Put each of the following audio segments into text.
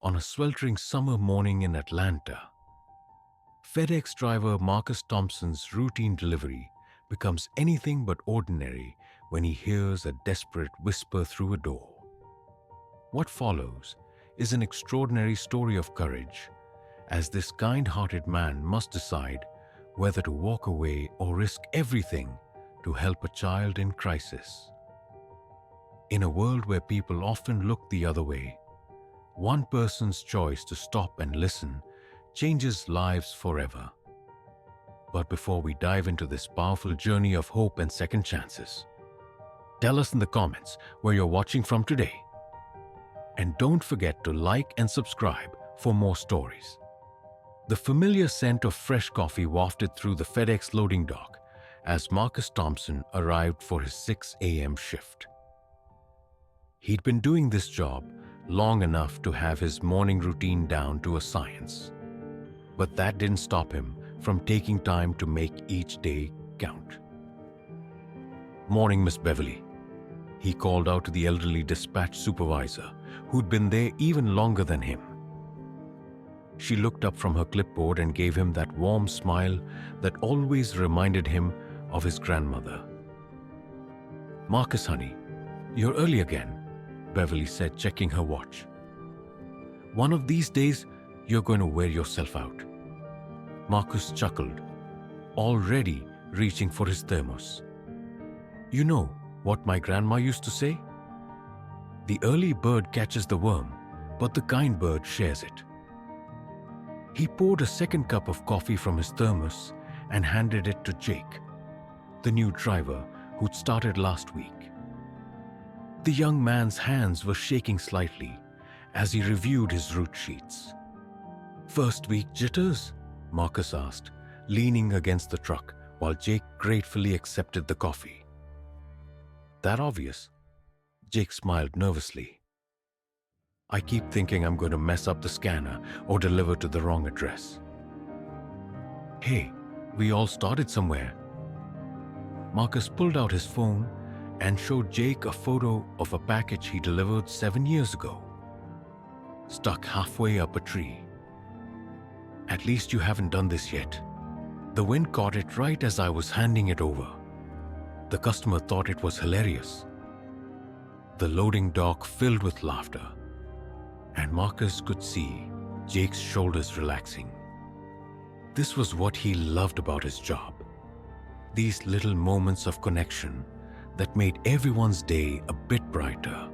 On a sweltering summer morning in Atlanta, FedEx driver Marcus Thompson's routine delivery becomes anything but ordinary when he hears a desperate whisper through a door. What follows is an extraordinary story of courage, as this kind-hearted man must decide whether to walk away or risk everything to help a child in crisis. In a world where people often look the other way, one person's choice to stop and listen changes lives forever. But before we dive into this powerful journey of hope and second chances, tell us in the comments where you're watching from today. And don't forget to like and subscribe for more stories. The familiar scent of fresh coffee wafted through the FedEx loading dock as Marcus Thompson arrived for his 6 a.m. shift. He'd been doing this job long enough to have his morning routine down to a science. But that didn't stop him from taking time to make each day count. "Morning, Miss Beverly," he called out to the elderly dispatch supervisor who'd been there even longer than him. She looked up from her clipboard and gave him that warm smile that always reminded him of his grandmother. "Marcus, honey, you're early again," Beverly said, checking her watch. "One of these days, you're going to wear yourself out." Marcus chuckled, already reaching for his thermos. "You know what my grandma used to say? The early bird catches the worm, but the kind bird shares it." He poured a second cup of coffee from his thermos and handed it to Jake, the new driver who'd started last week. The young man's hands were shaking slightly as he reviewed his route sheets. "First week jitters?" Marcus asked, leaning against the truck while Jake gratefully accepted the coffee. "That obvious?" Jake smiled nervously. "I keep thinking I'm going to mess up the scanner or deliver to the wrong address." "Hey, we all started somewhere." Marcus pulled out his phone and showed Jake a photo of a package he delivered 7 years ago, stuck halfway up a tree. "At least you haven't done this yet." The wind caught it right as I was handing it over. The customer thought it was hilarious. The loading dock filled with laughter, and Marcus could see Jake's shoulders relaxing. This was what he loved about his job. These little moments of connection that made everyone's day a bit brighter.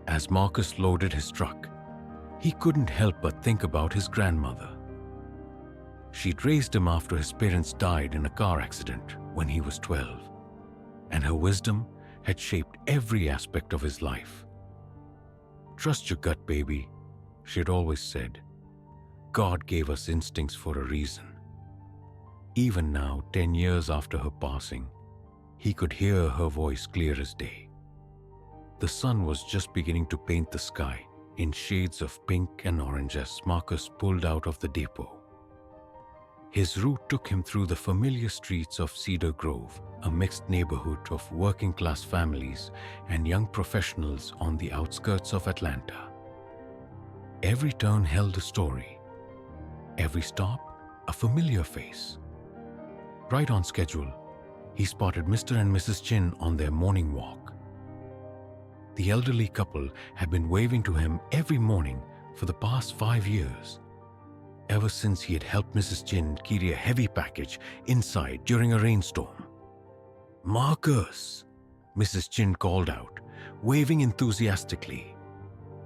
As Marcus loaded his truck, he couldn't help but think about his grandmother. She'd raised him after his parents died in a car accident when he was 12, and her wisdom had shaped every aspect of his life. "Trust your gut, baby," she'd always said. "God gave us instincts for a reason." Even now, 10 years after her passing, he could hear her voice clear as day. The sun was just beginning to paint the sky in shades of pink and orange as Marcus pulled out of the depot. His route took him through the familiar streets of Cedar Grove, a mixed neighborhood of working-class families and young professionals on the outskirts of Atlanta. Every turn held a story. Every stop, a familiar face. Right on schedule, he spotted Mr. and Mrs. Chin on their morning walk. The elderly couple had been waving to him every morning for the past 5 years, ever since he had helped Mrs. Chin carry a heavy package inside during a rainstorm. "Marcus," Mrs. Chin called out, waving enthusiastically.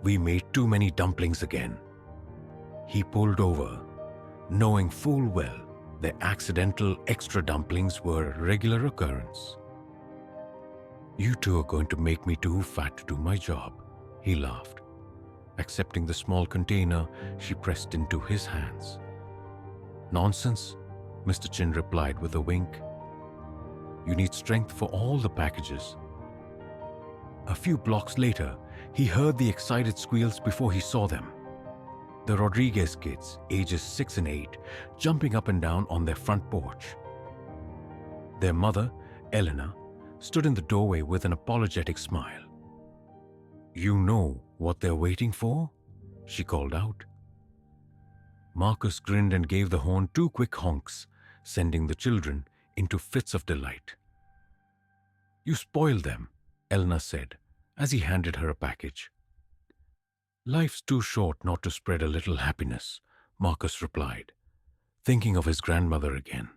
"We made too many dumplings again." He pulled over, knowing full well the accidental extra dumplings were a regular occurrence. "You two are going to make me too fat to do my job," he laughed, accepting the small container she pressed into his hands. "Nonsense," Mr. Chin replied with a wink. "You need strength for all the packages." A few blocks later, he heard the excited squeals before he saw them. The Rodriguez kids, ages 6 and 8, jumping up and down on their front porch. Their mother, Elena, stood in the doorway with an apologetic smile. "You know what they're waiting for?" she called out. Marcus grinned and gave the horn 2 quick honks, sending the children into fits of delight. "You spoil them," Elna said as he handed her a package. "Life's too short not to spread a little happiness," Marcus replied, thinking of his grandmother again.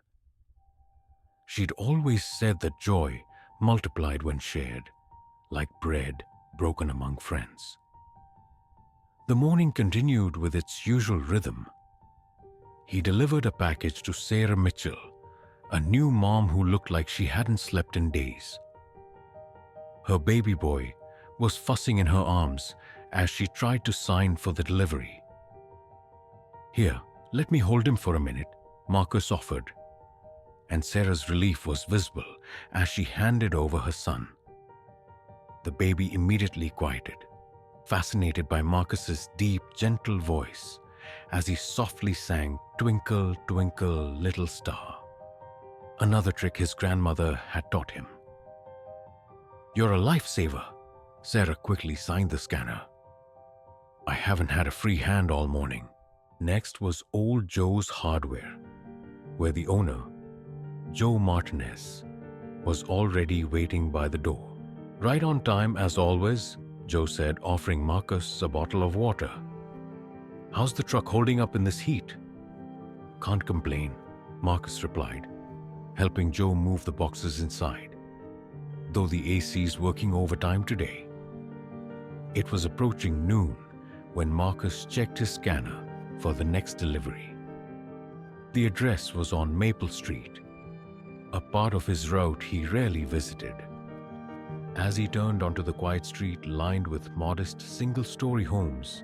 She'd always said that joy multiplied when shared, like bread broken among friends. The morning continued with its usual rhythm. He delivered a package to Sarah Mitchell, a new mom who looked like she hadn't slept in days. Her baby boy was fussing in her arms as she tried to sign for the delivery. "Here, let me hold him for a minute," Marcus offered, and Sarah's relief was visible as she handed over her son. The baby immediately quieted, fascinated by Marcus's deep, gentle voice as he softly sang "Twinkle, Twinkle, Little Star," another trick his grandmother had taught him. "You're a lifesaver." Sarah quickly signed the scanner. "I haven't had a free hand all morning." Next was Old Joe's Hardware, where the owner, Joe Martinez, was already waiting by the door. "Right on time as always," Joe said, offering Marcus a bottle of water. "How's the truck holding up in this heat?" "Can't complain," Marcus replied, helping Joe move the boxes inside, though the AC's working overtime today. It was approaching noon when Marcus checked his scanner for the next delivery. The address was on Maple Street, a part of his route he rarely visited. As he turned onto the quiet street lined with modest single-story homes,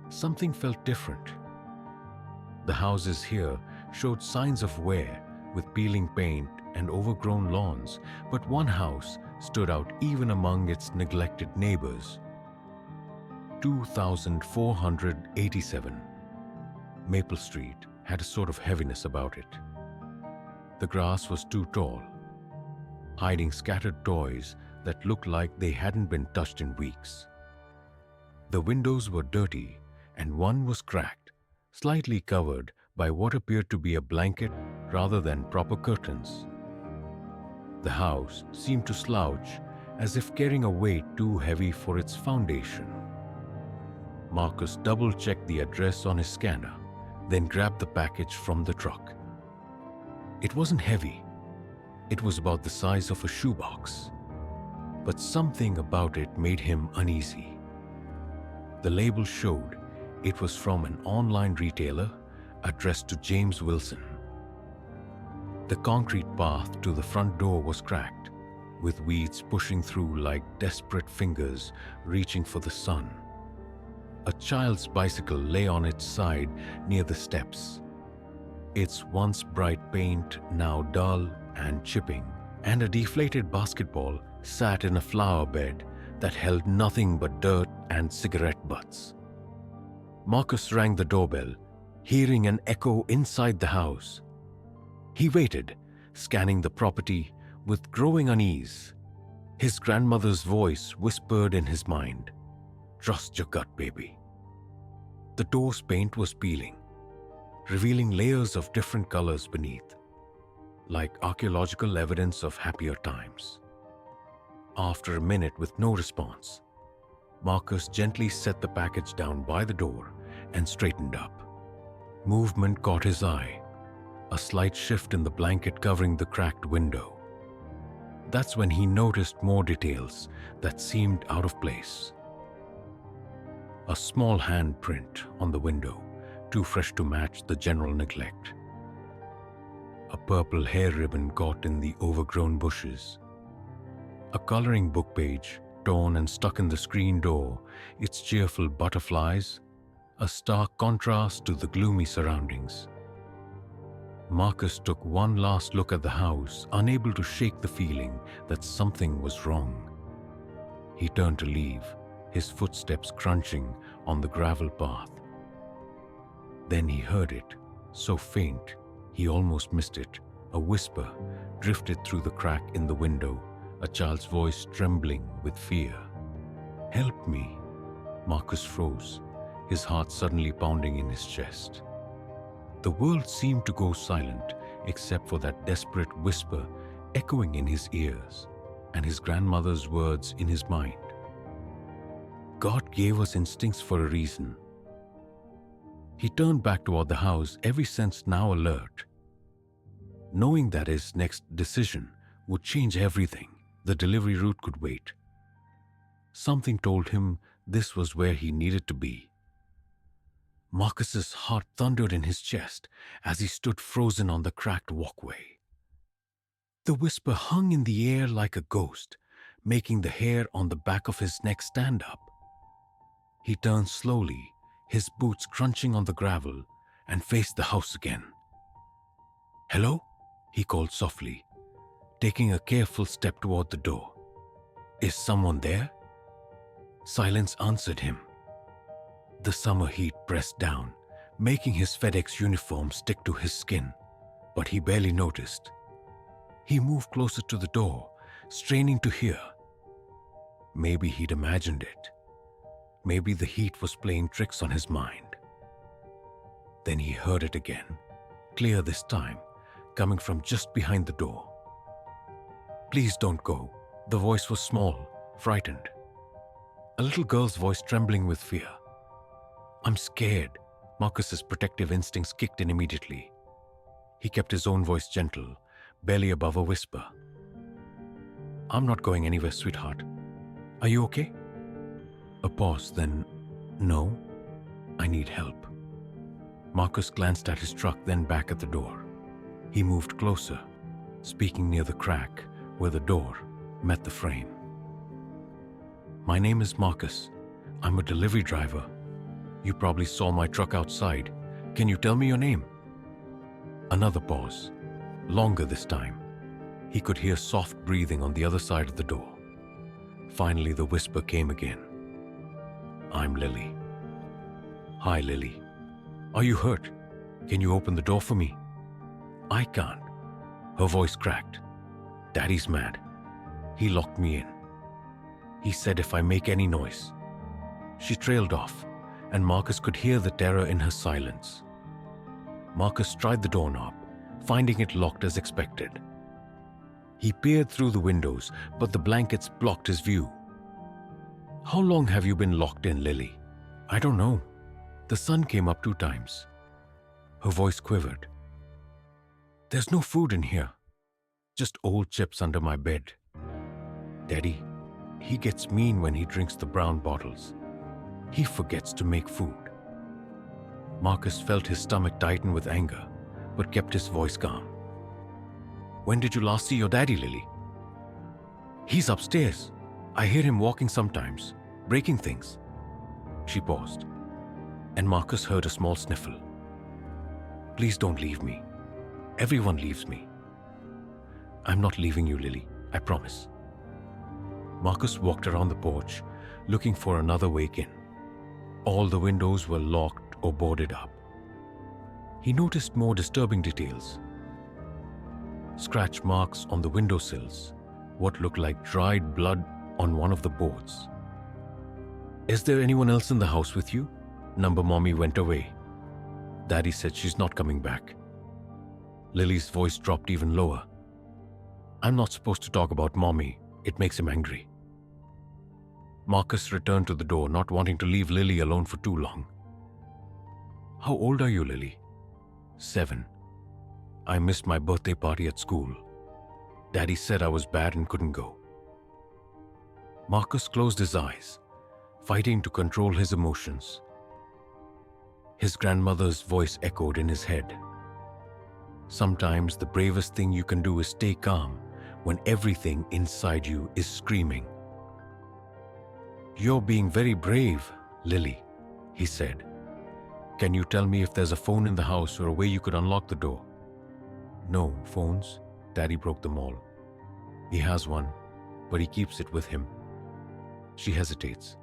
something felt different. The houses here showed signs of wear, with peeling paint and overgrown lawns, but one house stood out even among its neglected neighbors. 2487 Maple Street had a sort of heaviness about it. The grass was too tall, hiding scattered toys that looked like they hadn't been touched in weeks. The windows were dirty, and one was cracked, slightly covered by what appeared to be a blanket rather than proper curtains. The house seemed to slouch, as if carrying a weight too heavy for its foundation. Marcus double-checked the address on his scanner, then grabbed the package from the truck. It wasn't heavy. It was about the size of a shoebox, but something about it made him uneasy. The label showed it was from an online retailer addressed to James Wilson. The concrete path to the front door was cracked, with weeds pushing through like desperate fingers reaching for the sun. A child's bicycle lay on its side near the steps, its once bright paint now dull and chipping, and a deflated basketball sat in a flower bed that held nothing but dirt and cigarette butts. Marcus rang the doorbell, hearing an echo inside the house. He waited, scanning the property with growing unease. His grandmother's voice whispered in his mind, "Trust your gut, baby." The door's paint was peeling, revealing layers of different colors beneath, like archaeological evidence of happier times. After a minute with no response, Marcus gently set the package down by the door and straightened up. Movement caught his eye, a slight shift in the blanket covering the cracked window. That's when he noticed more details that seemed out of place. A small handprint on the window, too fresh to match the general neglect. A purple hair ribbon caught in the overgrown bushes. A coloring book page torn and stuck in the screen door, its cheerful butterflies a stark contrast to the gloomy surroundings. Marcus took one last look at the house, unable to shake the feeling that something was wrong. He turned to leave, his footsteps crunching on the gravel path. Then he heard it, so faint he almost missed it. A whisper drifted through the crack in the window, a child's voice trembling with fear. "Help me." Marcus froze, his heart suddenly pounding in his chest. The world seemed to go silent except for that desperate whisper echoing in his ears and his grandmother's words in his mind. God gave us instincts for a reason. He turned back toward the house, every sense now alert. Knowing that his next decision would change everything, the delivery route could wait. Something told him this was where he needed to be. Marcus's heart thundered in his chest as he stood frozen on the cracked walkway. The whisper hung in the air like a ghost, making the hair on the back of his neck stand up. He turned slowly, his boots crunching on the gravel, and faced the house again. "Hello?" he called softly, taking a careful step toward the door. "Is someone there?" Silence answered him. The summer heat pressed down, making his FedEx uniform stick to his skin, but he barely noticed. He moved closer to the door, straining to hear. Maybe he'd imagined it. Maybe the heat was playing tricks on his mind. Then he heard it again, clear this time, coming from just behind the door. "Please don't go." The voice was small, frightened. A little girl's voice trembling with fear. "I'm scared." Marcus's protective instincts kicked in immediately. He kept his own voice gentle, barely above a whisper. "I'm not going anywhere, sweetheart. Are you okay?" A pause, then, "No, I need help." Marcus glanced at his truck, then back at the door. He moved closer, speaking near the crack where the door met the frame. "My name is Marcus. I'm a delivery driver. You probably saw my truck outside. Can you tell me your name?" Another pause, longer this time. He could hear soft breathing on the other side of the door. Finally, the whisper came again. "I'm Lily." "Hi, Lily. Are you hurt? Can you open the door for me?" "I can't." Her voice cracked. "Daddy's mad. He locked me in. He said if I make any noise." She trailed off, and Marcus could hear the terror in her silence. Marcus tried the doorknob, finding it locked as expected. He peered through the windows, but the blankets blocked his view. "How long have you been locked in, Lily?" "I don't know. The sun came up 2 times. Her voice quivered. "There's no food in here. Just old chips under my bed. Daddy, he gets mean when he drinks the brown bottles. He forgets to make food." Marcus felt his stomach tighten with anger, but kept his voice calm. "When did you last see your daddy, Lily?" "He's upstairs. I hear him walking sometimes, breaking things." She paused, and Marcus heard a small sniffle. "Please don't leave me. Everyone leaves me." "I'm not leaving you, Lily. I promise." Marcus walked around the porch, looking for another way in. All the windows were locked or boarded up. He noticed more disturbing details. Scratch marks on the windowsills, what looked like dried blood on one of the boards. "Is there anyone else in the house with you?" "Number Mommy went away. Daddy said she's not coming back." Lily's voice dropped even lower. "I'm not supposed to talk about Mommy. It makes him angry." Marcus returned to the door, not wanting to leave Lily alone for too long. "How old are you, Lily?" 7. "I missed my birthday party at school. Daddy said I was bad and couldn't go." Marcus closed his eyes, fighting to control his emotions. His grandmother's voice echoed in his head. Sometimes the bravest thing you can do is stay calm when everything inside you is screaming. "You're being very brave, Lily," he said. "Can you tell me if there's a phone in the house or a way you could unlock the door?" "No phones. Daddy broke them all. He has one, but he keeps it with him." She hesitates.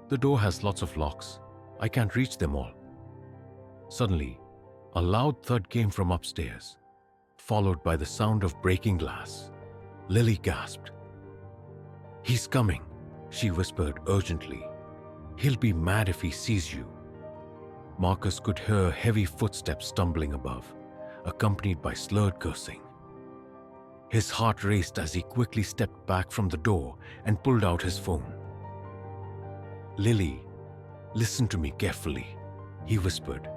"The door has lots of locks. I can't reach them all." Suddenly, a loud thud came from upstairs, followed by the sound of breaking glass. Lily gasped. "He's coming," she whispered urgently. "He'll be mad if he sees you." Marcus could hear heavy footsteps stumbling above, accompanied by slurred cursing. His heart raced as he quickly stepped back from the door and pulled out his phone. "Lily, listen to me carefully," he whispered.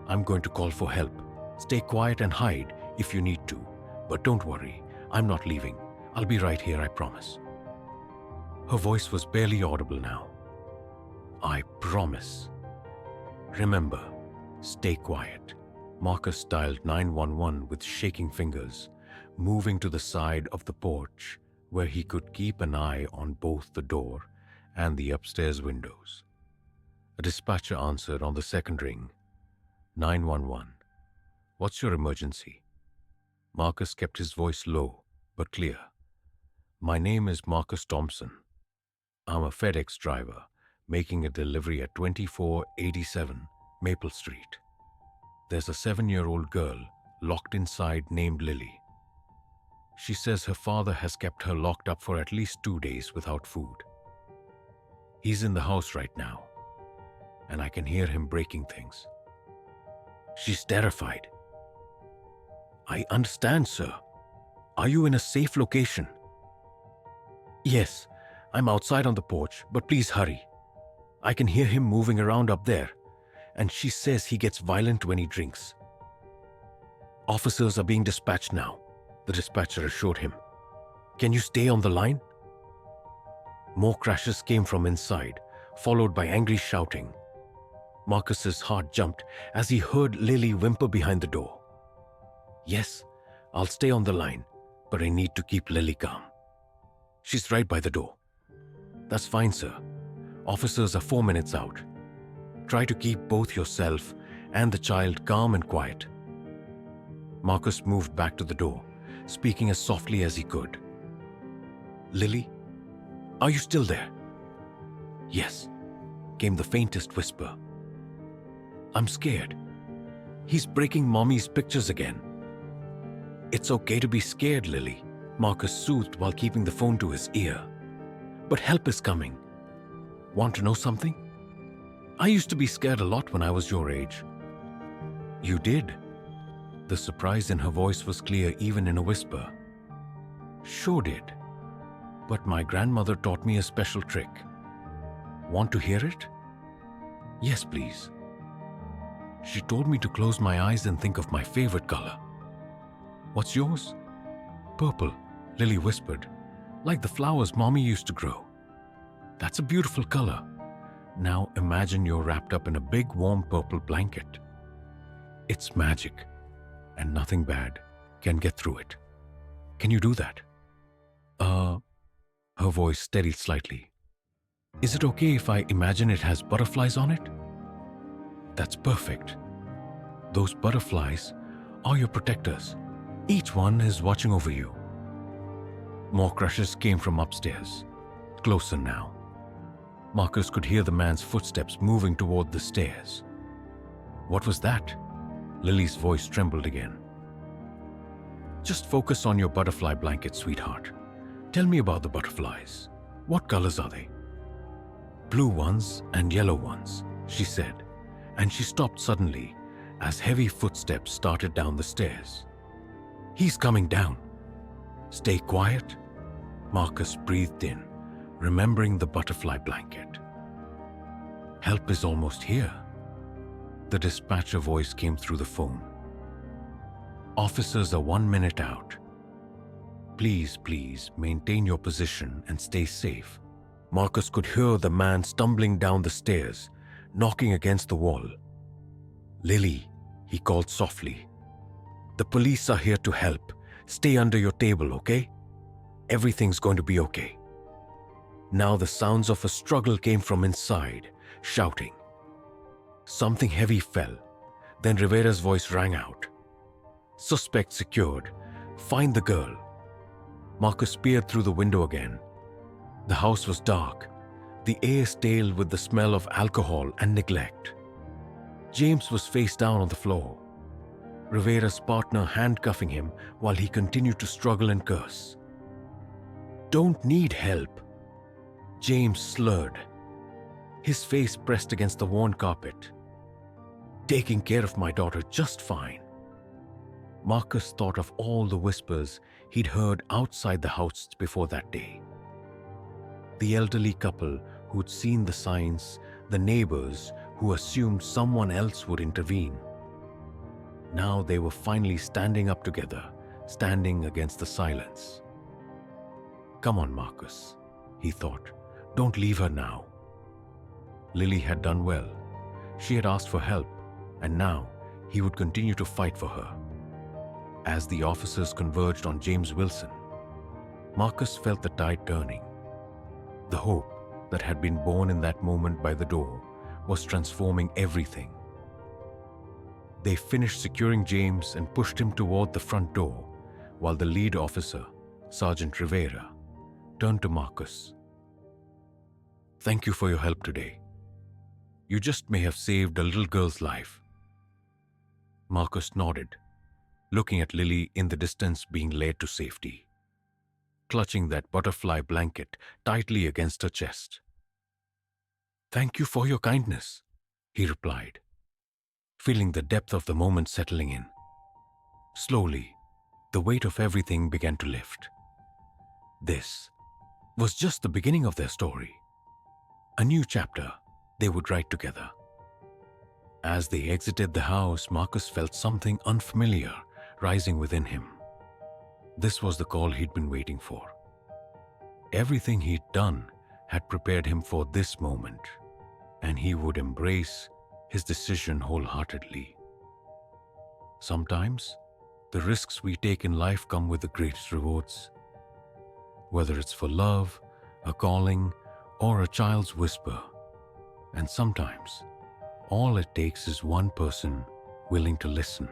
"I'm going to call for help. Stay quiet and hide if you need to. But don't worry, I'm not leaving. I'll be right here, I promise." Her voice was barely audible now. "I promise. Remember, stay quiet." Marcus dialed 911 with shaking fingers, moving to the side of the porch where he could keep an eye on both the door and the upstairs windows. A dispatcher answered on the second ring. 911. "What's your emergency?" Marcus kept his voice low but clear. "My name is Marcus Thompson. I'm a FedEx driver making a delivery at 2487 Maple Street. There's a 7-year-old girl locked inside named Lily. She says her father has kept her locked up for at least 2 days without food. He's in the house right now, and I can hear him breaking things. She's terrified." "I understand, sir. Are you in a safe location?" "Yes, I'm outside on the porch, but please hurry. I can hear him moving around up there, and she says he gets violent when he drinks." "Officers are being dispatched now," the dispatcher assured him. "Can you stay on the line?" More crashes came from inside, followed by angry shouting. Marcus's heart jumped as he heard Lily whimper behind the door. "Yes, I'll stay on the line, but I need to keep Lily calm. She's right by the door." "That's fine, sir. Officers are 4 minutes out. Try to keep both yourself and the child calm and quiet." Marcus moved back to the door, speaking as softly as he could. "Lily, are you still there?" "Yes," came the faintest whisper. "I'm scared. He's breaking Mommy's pictures again." "It's okay to be scared, Lily," Marcus soothed while keeping the phone to his ear. "But help is coming. Want to know something? I used to be scared a lot when I was your age." "You did?" The surprise in her voice was clear even in a whisper. "Sure did. But my grandmother taught me a special trick. Want to hear it?" "Yes, please." "She told me to close my eyes and think of my favorite color." "What's yours?" "Purple," Lily whispered, "like the flowers Mommy used to grow." "That's a beautiful color. Now imagine you're wrapped up in a big warm purple blanket. It's magic, and nothing bad can get through it. Can you do that?" Her voice steadied slightly. "Is it okay if I imagine it has butterflies on it?" "That's perfect. Those butterflies are your protectors. Each one is watching over you." More crashes came from upstairs, closer now. Marcus could hear the man's footsteps moving toward the stairs. "What was that?" Lily's voice trembled again. "Just focus on your butterfly blanket, sweetheart. Tell me about the butterflies. What colors are they?" "Blue ones and yellow ones," she said, and she stopped suddenly as heavy footsteps started down the stairs. "He's coming down." "Stay quiet," Marcus breathed in, remembering the butterfly blanket. "Help is almost here." The dispatcher voice came through the phone. "Officers are 1 minute out. Please maintain your position and stay safe." Marcus could hear the man stumbling down the stairs, knocking against the wall. "Lily," he called softly. "The police are here to help. Stay under your table, okay? Everything's going to be okay." Now the sounds of a struggle came from inside, shouting. Something heavy fell. Then Rivera's voice rang out. "Suspect secured. Find the girl." Marcus peered through the window again. The house was dark, the air stale with the smell of alcohol and neglect. James was face down on the floor, Rivera's partner handcuffing him while he continued to struggle and curse. "Don't need help," James slurred, his face pressed against the worn carpet. taking care of my daughter just fine. Marcus thought of all the whispers he'd heard outside the house before that day. The elderly couple who'd seen the signs, the neighbors who assumed someone else would intervene. Now they were finally standing up together, standing against the silence. Come on, Marcus, he thought. Don't leave her now. Lily had done well. She had asked for help, and now he would continue to fight for her. As the officers converged on James Wilson, Marcus felt the tide turning. The hope that had been born in that moment by the door was transforming everything. They finished securing James and pushed him toward the front door, while the lead officer, Sergeant Rivera, turned to Marcus. Thank you for your help today. You just may have saved a little girl's life. Marcus nodded, looking at Lily in the distance being led to safety, clutching that butterfly blanket tightly against her chest. Thank you for your kindness, he replied, feeling the depth of the moment settling in. Slowly, the weight of everything began to lift. This was just the beginning of their story. A new chapter they would write together. As they exited the house, Marcus felt something unfamiliar rising within him. This was the call he'd been waiting for. Everything he'd done had prepared him for this moment, and he would embrace his decision wholeheartedly. Sometimes, the risks we take in life come with the greatest rewards. Whether it's for love, a calling, or a child's whisper. And sometimes, all it takes is one person willing to listen.